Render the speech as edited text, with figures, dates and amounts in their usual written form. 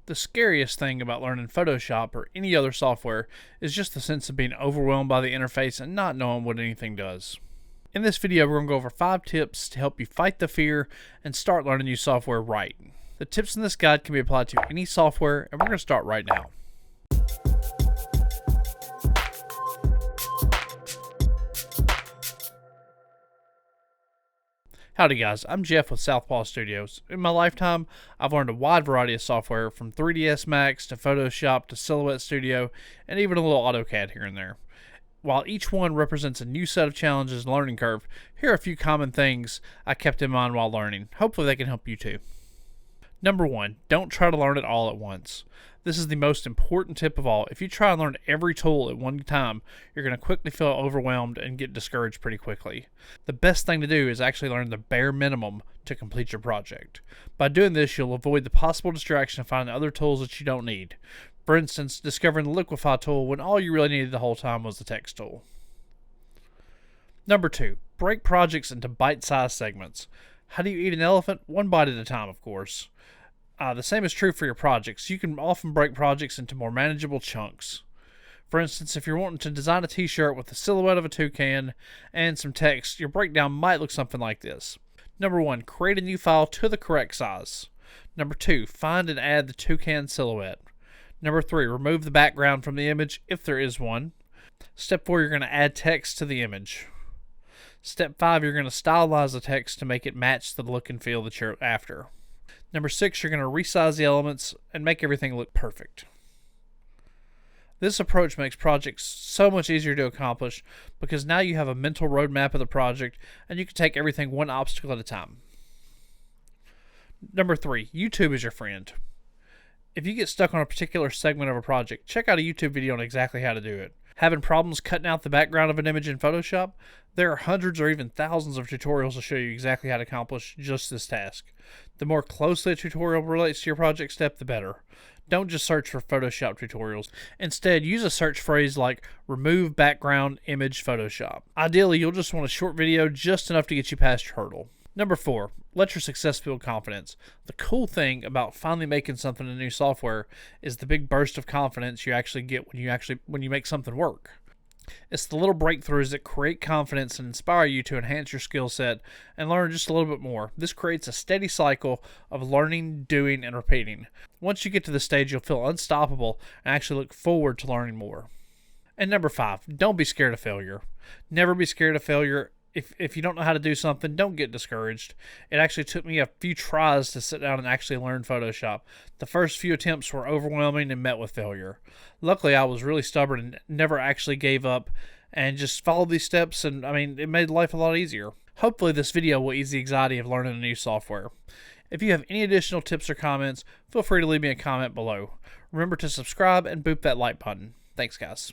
The scariest thing about learning Photoshop or any other software is just the sense of being overwhelmed by the interface and not knowing what anything does. In this video, we're going to go over 5 tips to help you fight the fear and start learning new software right. The tips in this guide can be applied to any software, and we're going to start right now. Howdy guys, I'm Jeff with Southpaw Studios. In my lifetime, I've learned a wide variety of software from 3ds Max to Photoshop to Silhouette Studio and even a little AutoCAD here and there. While each one represents a new set of challenges and learning curve, here are a few common things I kept in mind while learning. Hopefully they can help you too. Number 1, don't try to learn it all at once. This is the most important tip of all. If you try and learn every tool at one time, you're going to quickly feel overwhelmed and get discouraged pretty quickly. The best thing to do is actually learn the bare minimum to complete your project. By doing this, you'll avoid the possible distraction of finding other tools that you don't need. For instance, discovering the Liquify tool when all you really needed the whole time was the text tool. Number 2, break projects into bite-sized segments. How do you eat an elephant? One bite at a time, of course. The same is true for your projects. You can often break projects into more manageable chunks. For instance, if you're wanting to design a t-shirt with the silhouette of a toucan and some text, your breakdown might look something like this. Number 1, create a new file to the correct size. Number 2, find and add the toucan silhouette. Number 3, remove the background from the image if there is one. Step 4, you're going to add text to the image. Step 5, you're going to stylize the text to make it match the look and feel that you're after. Number 6, you're going to resize the elements and make everything look perfect. This approach makes projects so much easier to accomplish because now you have a mental roadmap of the project and you can take everything one obstacle at a time. Number 3, YouTube is your friend. If you get stuck on a particular segment of a project, check out a YouTube video on exactly how to do it. Having problems cutting out the background of an image in Photoshop? There are hundreds or even thousands of tutorials to show you exactly how to accomplish just this task. The more closely a tutorial relates to your project step, the better. Don't just search for Photoshop tutorials. Instead, use a search phrase like remove background image Photoshop. Ideally, you'll just want a short video just enough to get you past your hurdle. Number 4, let your success build confidence. The cool thing about finally making something in new software is the big burst of confidence you actually get when you make something work. It's the little breakthroughs that create confidence and inspire you to enhance your skill set and learn just a little bit more. This creates a steady cycle of learning, doing, and repeating. Once you get to this stage, you'll feel unstoppable and actually look forward to learning more. And number 5, don't be scared of failure. Never be scared of failure. If you don't know how to do something, don't get discouraged. It actually took me a few tries to sit down and actually learn Photoshop. The first few attempts were overwhelming and met with failure. Luckily, I was really stubborn and never actually gave up and just followed these steps, and it made life a lot easier. Hopefully this video will ease the anxiety of learning a new software. If you have any additional tips or comments, feel free to leave me a comment below. Remember to subscribe and boop that like button. Thanks guys.